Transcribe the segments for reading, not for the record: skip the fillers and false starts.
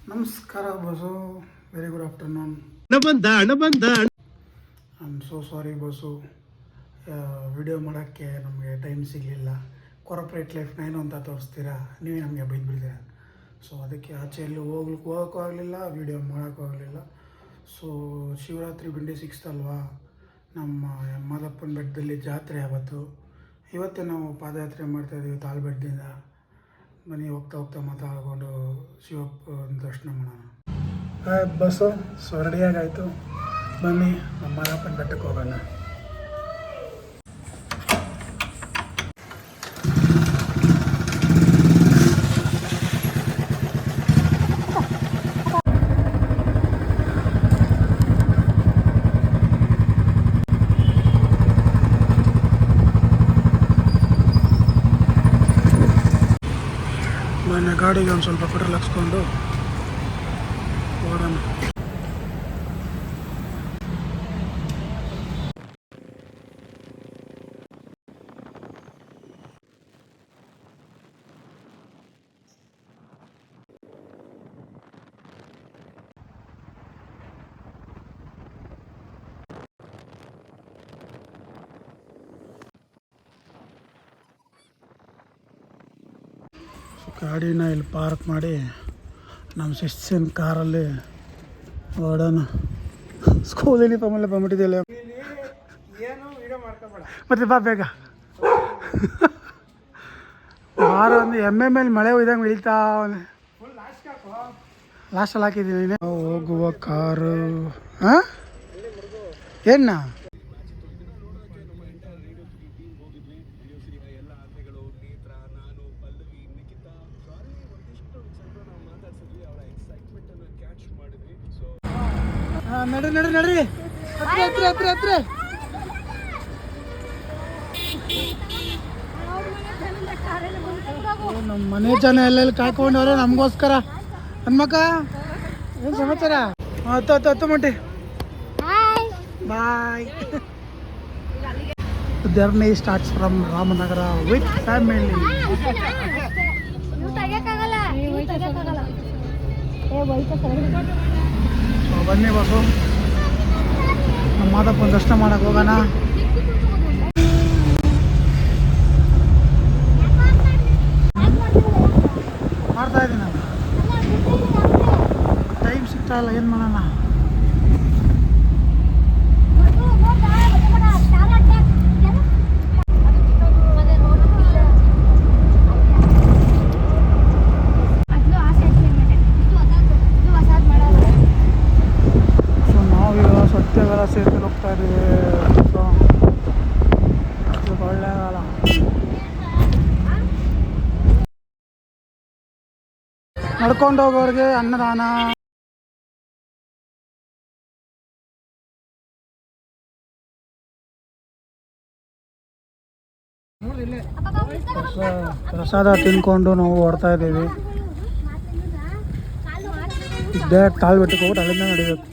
ನಮಸ್ಕಾರ boss, very good afternoon. I am so sorry boss, video ಮಾಡೋಕ್ಕೆ ನಮಗೆ time ಸಿಗಲಿಲ್ಲ. ಕಾರ್ಪೊರೇಟ್ ಲೈಫ್ನ ಏನು ಅಂತ ತೋರಿಸ್ತೀರಾ, ನೀವೇ ನಮಗೆ ಬೈದು ಬಿಡ್ತೀರ. ಸೊ ಅದಕ್ಕೆ ಆಚೆ ಎಲ್ಲೂ ಹೋಗೋಕ್ಕೂ ಆಗಲಿಲ್ಲ, ವೀಡಿಯೋ ಮಾಡೋಕ್ಕೂ ಆಗಲಿಲ್ಲ. ಸೊ ಶಿವರಾತ್ರಿ ಬಂಡಿ 6th ಅಲ್ವಾ, ನಮ್ಮ ಮಾದಪ್ಪನ ಬೆಟ್ಟದಲ್ಲಿ ಜಾತ್ರೆ ಇವತ್ತೇ ನಾವು ಪಾದಯಾತ್ರೆ ಮಾಡ್ತಾಯಿದ್ದೀವಿ ತಾಳ್ಬೆಟ್ಟದಿಂದ. ಬನ್ನಿ ಹೋಗ್ತಾ ಹೋಗ್ತಾ ಮಾತಾಡ್ಕೊಂಡು ಶಿವಪ್ಪನ ದರ್ಶನ ಮಾಡೋಣ. ಬಸ್ಸು ಸೊ ರೆಡಿಯಾಗಾಯಿತು, ಬನ್ನಿ ನಮ್ಮ ಮಾದಪ್ಪನ ಬೆಟ್ಟಕ್ಕೆ ಹೋಗೋಣ. ನನ್ನ ಗಾಡಿಗೆ ಒಂದು ಸ್ವಲ್ಪ ಪೆಟ್ರೋಲ್ ಹಾಕ್ಸ್ಕೊಂಡು ಓಡೋಣ. ಗಾಡಿನ ಇಲ್ಲಿ ಪಾರ್ಕ್ ಮಾಡಿ ನಮ್ಮ ಶಿಸ್ತಿನ ಕಾರಲ್ಲಿ ಓಡೋಣ. ಸ್ಕೂಲ್ ಯೂನಿಫಾರ್ಮಲ್ಲೇ ಬಂದ್ಬಿಟ್ಟಿದೆಯಲ್ಲ, ಮತ್ತೆ ಬಾ ಬೇಗ ಬಾರ. ಒಂದು ಎಮ್ಮೆ ಮೇಲೆ ಮಳೆ ಒಯ್ದಂಗೆ ಇಳಿತಾ ಲಾಸ್ಟಲ್ಲಿ ಹಾಕಿದ್ದೀನಿ. ಹೋಗುವ ಕಾರು ಹಾಂ ಏನ ನಡ್ರಿ ನಡ್ರಿ ನಡ್ರಿ ಹತ್ರ ಹತ್ರ ಹತ್ರ ಹತ್ರ. ನಮ್ಮ ಮನೆ ಜನ ಎಲ್ಲೆಲ್ಲಿ ಕಾಯ್ಕೊಂಡವ್ರೆ ನಮಗೋಸ್ಕರ. ಹನ್ಮಕ್ಕ ಏನು ಸಮಾಚಾರ? ಹತ್ತು ಮಟ್ಟಿ ಬಾಯ್. Journey starts from Ramanagara with family. ಬನ್ನಿ ಬಸ್ಸು, ನಮ್ಮ ಮಾದಪ್ಪನ ದರ್ಶನ ಮಾಡಕ್ಕೆ ಹೋಗೋಣ. ಮಾಡ್ತಾ ಇದ್ದೀನಿ ನಾನು, ಟೈಮ್ ಸಿಗ್ತಾ ಇಲ್ಲ, ಏನು ಮಾಡೋಣ. ಸತ್ಯಗಾಲ ಸೇತುವೆ ಹೋಗ್ತಾ ಇದ್ದೀವಿ. ಒಳ್ಳೆಯಗಾಲ ನಡ್ಕೊಂಡು ಹೋಗೋರಿಗೆ ಅನ್ನದಾನ. ಪ್ರಸಾದ ತಿನ್ಕೊಂಡು ನಾವು ಓಡ್ತಾ ಇದ್ದೀವಿ. ಇದ್ದೇ ತಾಳ್ಬೆಟ್ಟಕ್ಕೆ ಹೋಗ್ಬಿಟ್ಟು ಅಲ್ಲಿಂದ ನಡಿಬೇಕು.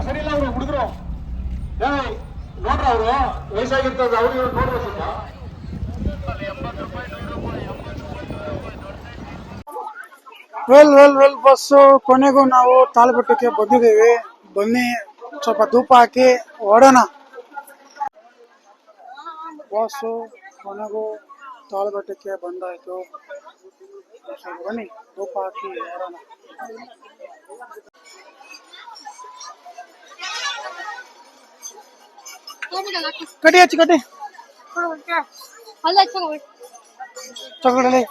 ಸರಿ ಇಲ್ಲ ಅವರು ಹುಡುಗರು ನೋಡ್ರ, ಅವರು ವಯಸ್ಸಾಗಿರ್ತದ, ಅವ್ರಿಗೆ ನೋಡ್ರ ಸ್ವಲ್ಪ. ವೆಲ್ ಬಸ್ಸು ಕೊನೆಗೂ ನಾವು ತಾಳ್ಬೆಟ್ಟಕ್ಕೆ ಬಂದಿದ್ದೀವಿ. ಬನ್ನಿ ಸ್ವಲ್ಪ ಧೂಪ ಹಾಕಿ ಓಡೋಣ. ಬಸ್ಸು ಕೊನೆಗೂ ತಾಳ್ಬೆಟ್ಟಕ್ಕೆ ಬಂದಾಯ್ತು. ಬನ್ನಿ ಧೂಪ ಹಾಕಿ ಓಡೋಣ. ಕಟ್ಟಿ ಹಚ್ಚಿ ಕಟ್ಟಿ ತಗೊಳ್ಳಿ.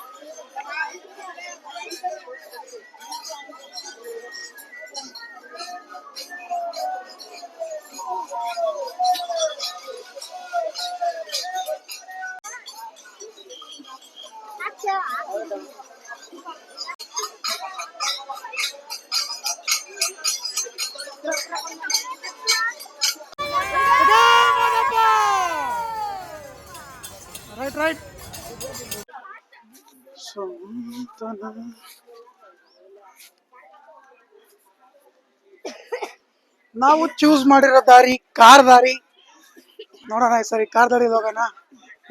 Right right. ನಾವು ಚೂಸ್ ಮಾಡಿರೋ ದಾರಿ ಕಾರ್ ದಾರಿ. ನೋಡೋಣ ಈ ಸರಿ ಕಾರ್ ದಾರಿಲಿ ಹೋಗೋಣ.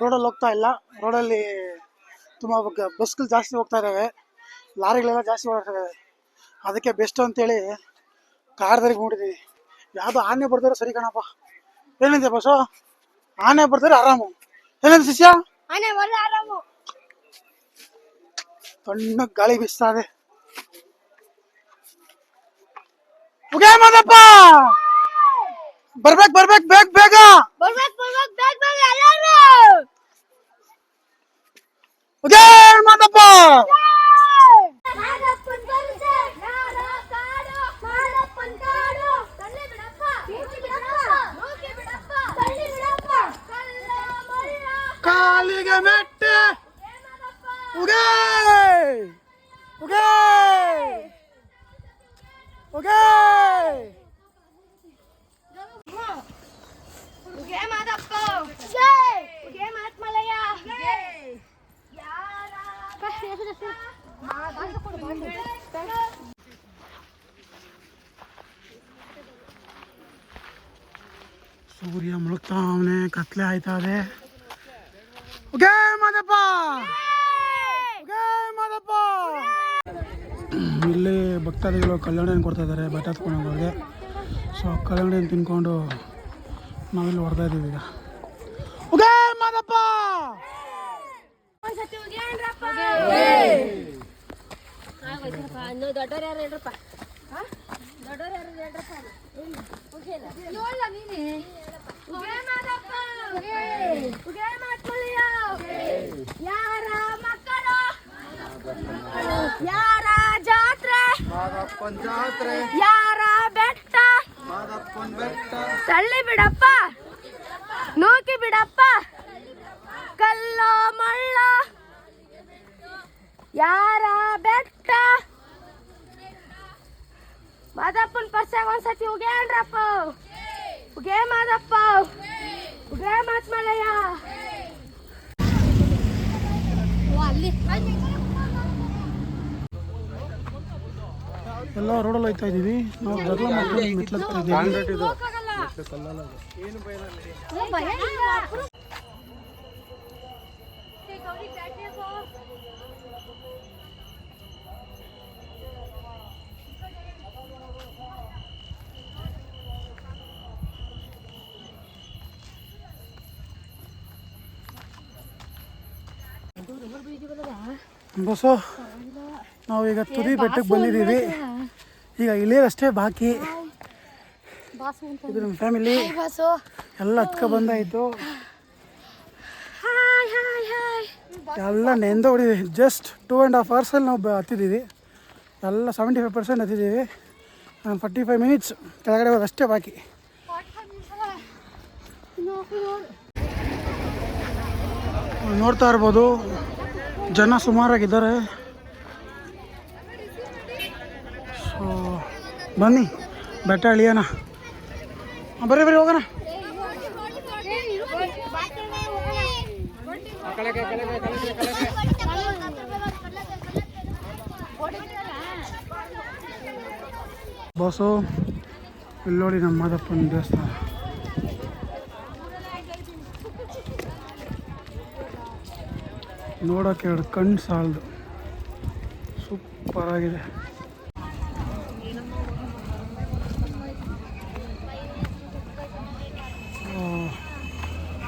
ರೋಡಲ್ಲಿ ಹೋಗ್ತಾ ಇಲ್ಲ, ರೋಡಲ್ಲಿ ತುಂಬ ಬಸ್ಗಳು ಜಾಸ್ತಿ ಹೋಗ್ತಾ ಇದ್ದಾವೆ, ಲಾರಿಗಳೆಲ್ಲ ಜಾಸ್ತಿ ಓಡ್ತಾ ಇದ್ದಾವೆ. ಅದಕ್ಕೆ ಬೆಸ್ಟ್ ಅಂತೇಳಿ ಕಾರ್ ದಾರಿಗೆ ನೋಡಿದ್ದೀವಿ. ಯಾವುದೋ ಆನೆ ಬರ್ತಾರೆ ಸರಿ ಕಣಪ್ಪ. ಏನಿದೆ ಬಸ್ಸು? ಆನೆ ಬರ್ತಾರೆ ಆರಾಮು. ಏನಿದೆ ಶಿಷ್ಯ? ತಣ್ಣ ಗಾಳಿ ಬೀಸ್ತಾ ಇದೆ. ಮಾದಪ್ಪ ಬರ್ಬೇಕು ಬೇಗ ಬೇಗ. ಮಾದಪ್ಪ ಕಾಲಿಗೆ ಮೆಟ್ಟೆ ಉಗೇ ಉಗೇ ಉಗೇ. ಸೂರ್ಯ ಮುಳುಗ್ತಾವನೆ, ಕತ್ಲೆ ಆಯ್ತಾ ಇದೆ. ಉಗೇ ಮಾದಪ್ಪ ಉಗೇ ಮಾದಪ್ಪ. ಇಲ್ಲಿ ಭಕ್ತಾದಿಗಳು ಕಲ್ಲಂಗಡಿ ಕೊಡ್ತಾ ಇದ್ದಾರೆ ಬೆಟ್ಟ ಹತ್ಕೊಂಡವ್ರಿಗೆ. ಸೊ ಕಲ್ಲಂಗಡಿ ತಿನ್ಕೊಂಡು ನಾವಿಲ್ಲಿ ಹೊರತಾ ಇದ್ದೀವಿ ಈಗ. ಉಗೇ ಮಾದಪ್ಪ. ದೊಡ್ಡವ್ರು ಯಾರು ಹೇಳ್ರಪ್ಪ, ದೊಡ್ಡವ್ರು ಯಾರು ಹೇಳ್ರಪ್ಪ. ಯಾರ ಮಕ್ಕಳು, ಯಾರ ಜಾತ್ರೆ, ಯಾರ ಬೆಟ್ಟ, ತಳ್ಳಿ ಬಿಡಪ್ಪ, ನೂಕಿ ಬಿಡಪ್ಪ, ಕಲ್ಲ ಮಳ್ಳ, ಯಾರ ಬೆಟ್ಟ. ಮಾದಪ್ಪನ ಪರ್ಸಾಗ ಒಂದ್ಸತಿ ಉಗೇನ್ರಪ್ಪ. ಉಗೇ ಮಾದಪ್ಪ ಉಗೇ ಮಾತ್ಮಲಯ್ಯ. ಎಲ್ಲ ರೋಡಲ್ಲಿ ಹೋಗ್ತಾ ಇದ್ದೀವಿ ನಾವು. ಜಗಳ ಮಾಡ್ಕೊಂಡು ಮೆಟ್ಲತ್ತಾ ಇದ್ದೀವಿ. ಬಸ್ಸು ನಾವೀಗ ತುದಿ ಬೆಟ್ಟಕ್ಕೆ ಬಂದಿದ್ದೀವಿ. ಈಗ ಇಳಿಯೋದಷ್ಟೇ ಬಾಕಿ. ಇದು ನಮ್ಮ ಫ್ಯಾಮಿಲಿ ಎಲ್ಲ ಹತ್ಕೊ ಬಂದಾಯಿತು. ಎಲ್ಲ ನೆಂದು ಹೊಡಿದೀವಿ. ಜಸ್ಟ್ 2.5 hours ನಾವು ಹತ್ತಿದ್ದೀವಿ. ಎಲ್ಲ 75% ಹತ್ತಿದ್ದೀವಿ. 45 minutes ಕೆಳಗಡೆ ಹೋಗೋದಷ್ಟೇ ಬಾಕಿ. ನೋಡ್ತಾ ಇರ್ಬೋದು ಜನ ಸುಮಾರಾಗಿದ್ದಾರೆ. ಸೊ ಬನ್ನಿ ಬೆಟ್ಟ ಇಳಿಯೋಣ. ಬರ್ರಿ ಹೋಗೋಣ. ಬಸ್ಸು ಇಲ್ಲಿ ನೋಡಿ ನಮ್ಮ ಮಾದಪ್ಪನ ದೇವಸ್ಥಾನ. ನೋಡೋಕ್ಕೆ ಎರಡು ಕಣ್ಣು ಸಾಲದು, ಸೂಪರ್ ಆಗಿದೆ.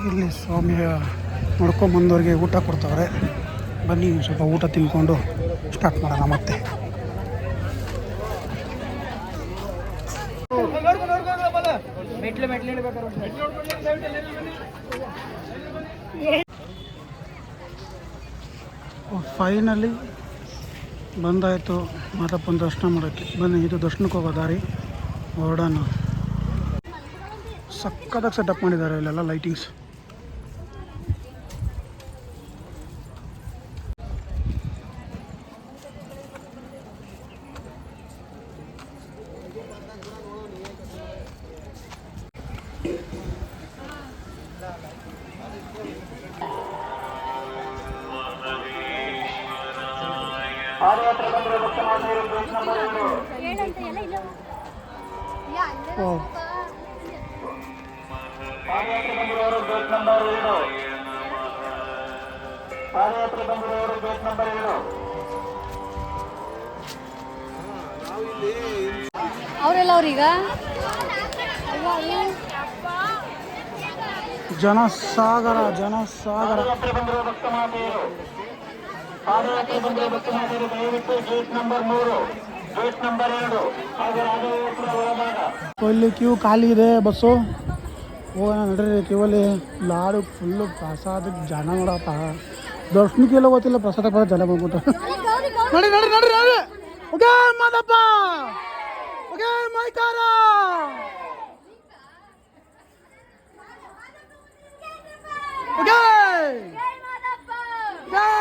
ಇಲ್ಲಿ ಸ್ವಾಮಿಯ ನೋಡ್ಕೊಂಬಂದವ್ರಿಗೆ ಊಟ ಕೊಡ್ತಾವ್ರೆ. ಬನ್ನಿ ಸ್ವಲ್ಪ ಊಟ ತಿನ್ಕೊಂಡು ಸ್ಟಾರ್ಟ್ ಮಾಡೋಣ ಮತ್ತೆ. ಫೈನಲಿ ಬಂದಾಯಿತು ಮಾದಪ್ಪನ ದರ್ಶನ ಮಾಡೋಕ್ಕೆ. ಬನ್ನಿ ಇದು ದರ್ಶನಕ್ಕೆ ಹೋಗೋ ದಾರಿ. ಹೊರಡೋಣ. ಸಕ್ಕತ್ತಾಗಿ ಸೆಟಪ್ ಮಾಡಿದ್ದಾರೆ ಇಲ್ಲೆಲ್ಲ ಲೈಟಿಂಗ್ಸ್. ಪಾದಯಾತ್ರೆ ಬಂದರೆ ಭಕ್ತ ಮಾತೆಯರು ಗೇಟ್ ನಂಬರ್ 7. ಹೇಳಂತ ಎಲ್ಲ ಇಲ್ಲ ಓ ಪಾದಯಾತ್ರೆ ಬಂದಿರುವವರು ಗೇಟ್ ನಂಬರ್ 7. ಪಾದಯಾತ್ರೆ ಬಂದಿರುವವರು ಗೇಟ್ ನಂಬರ್ 7. ಅವರೆಲ್ಲ ಅವ್ರೀಗ ಜನಸಾಗರ ಪಾದಯಾತ್ರೆ ಬಂದಿರುವ ಭಕ್ತ ಮಾತೆಯರು, ಪಾದಯಾತ್ರೆ ಬಂದಿರುವ ಭಕ್ತ ಮಾತೆಯರು ದಯವಿಟ್ಟು ಗೇಟ್ ನಂಬರ್ 3, ಗೇಟ್ ನಂಬರ್ 2 ಹಾಗೂ ರಾಘವೇಶ್ವರ ಒಳಭಾಗ. ಇಲ್ಲಿ ಕ್ಯೂ ಖಾಲಿ ಇದೆ ಬಸ್ಸು. ಹೋಗೋಣ ನಡ್ರಿ ಕ್ಯೂವಲ್ಲಿ. ಲಾಡು ಫುಲ್ಲು ಪ್ರಸಾದಕ್ಕೆ ಜನ ನೋಡಪ್ಪ. ದರ್ಶನಕ್ಕೆಲ್ಲ ಗೊತ್ತಿಲ್ಲ, ಪ್ರಸಾದ ಜನ ಬಂದ್ಬಿಟ್ಟು. ನಡಿ ನಡಿ ನಡ್ರಿ ನಡ್ರಿ. ಓಕೆ ಮಾದಪ್ಪ, ಓಕೆ ಮೈಕಾರ. ಓಕೆ ಜೈ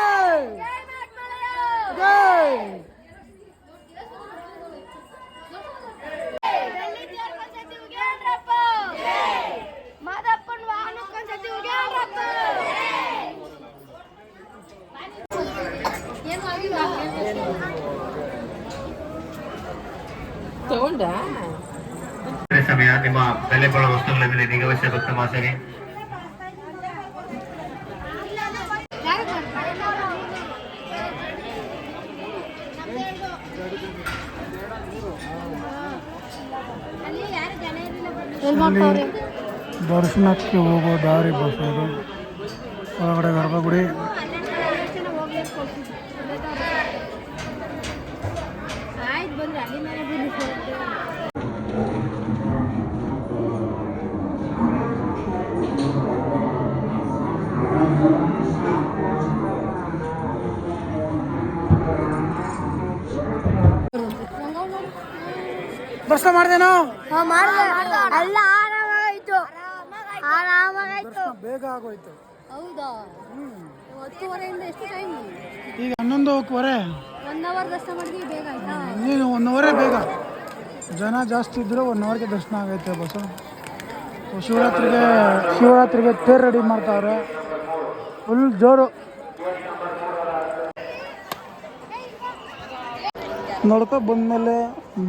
ಜೈ. ಸಮಯ ನಿಮ್ಮ ಬೆಲೆ ಬಾಳುವ ವಸ್ತುಗಳ ಮೇಲೆ ನಿಗವಹಿಸಿದ ಭಕ್ತ ಮಾಸರಿ. ದರ್ಶನಕ್ಕೆ ಹೋಗೋ ದಾರಿ ಬಸ್ ಇದು. ಒಳಗಡೆ ಗರ್ಭಗುಡಿ. ಆಯ್ತು ಬಂದ್ರೆ ಅಲ್ಲಿಂದ ದರ್ಶನ ಮಾಡ್ದೇನೋ. ಅಲ್ಲ ಆರಾಮಾಗಾಯ್ತು ಬೇಗ ಆಗೋಯ್ತು. ಹೌದಾ? 10:30 ಎಷ್ಟು ಟೈಮ್? ಈಗ 11:15. 1 ಅವರ್ ದರ್ಶನ ಮಾಡಿದ್ವಿ, ಬೇಗ ಆಯ್ತಾ? ನೀನು 1 ಅವರೇ ಬೇಗ. ಜನ ಜಾಸ್ತಿ ಇದ್ದರೂ 1 ಅವರ್ಗೆ ದರ್ಶನ ಆಗೈತೆ ಬಸ್ಸು. ಶಿವರಾತ್ರಿಗೆ ತೇರು ರೆಡಿ ಮಾಡ್ತಾವ್ರೆ, ಫುಲ್ ಜೋರು. ನೋಡ್ಕೊ ಬಂದಮೇಲೆ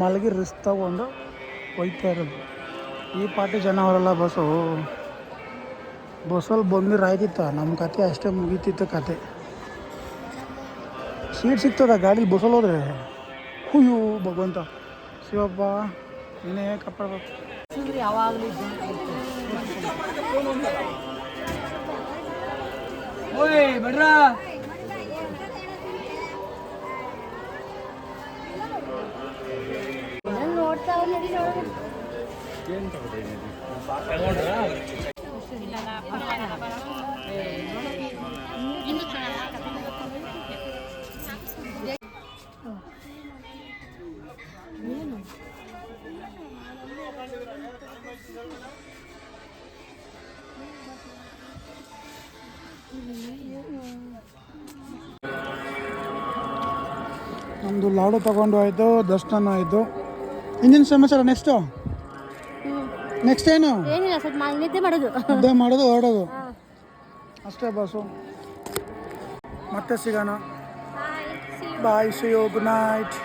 ಮಲಗಿ ರಿಸ್ಕ್ ತಗೊಂಡು ಹೋಯ್ತಾ ಇರೋದು. ಈ ಪಾರ್ಟಿ ಜನ ಅವರೆಲ್ಲ ಬಸ್ಸಲ್ಲಿ ಬಂದಿರಾಯ್ತಿತ್ತ, ನಮ್ಮ ಕತೆ ಅಷ್ಟೇ ಮುಗೀತಿತ್ತು ಕತೆ. ಸೀಟ್ ಸಿಗ್ತದ ಗಾಡೀಲಿ ಬಸ್ಸಲ್ಲಿ ಹೋದ್ರೆ? ಅಯ್ಯೋ ಭಗವಂತ ಶಿವಪ್ಪ, ನೀನೇ ಕಾಪಾಡ್ಬೇಕು. ಯಾವಾಗಲೂ ಬೇಡ್ರಾ ನೋಡ್ತಾ ನಮ್ಮದು ಲಾಡು ತಗೊಂಡು ಆಯಿತು, ದರ್ಶನ ಆಯಿತು. ಇಂದಿನ ಸಮಾಚಾರ ನೆಕ್ಸ್ಟ್ ಏನು? ಏನಿಲ್ಲ, ಸ್ವಲ್ಪ ನಿದ್ದೆ ಮಾಡೋದು, ಹೊರಡೋದು ಅಷ್ಟೇ ಬಸ್ಸು. ಮತ್ತೆ ಸಿಗೋಣ. ಬಾಯ್, ಸಿ ಯು, ಗುಡ್ ನೈಟ್.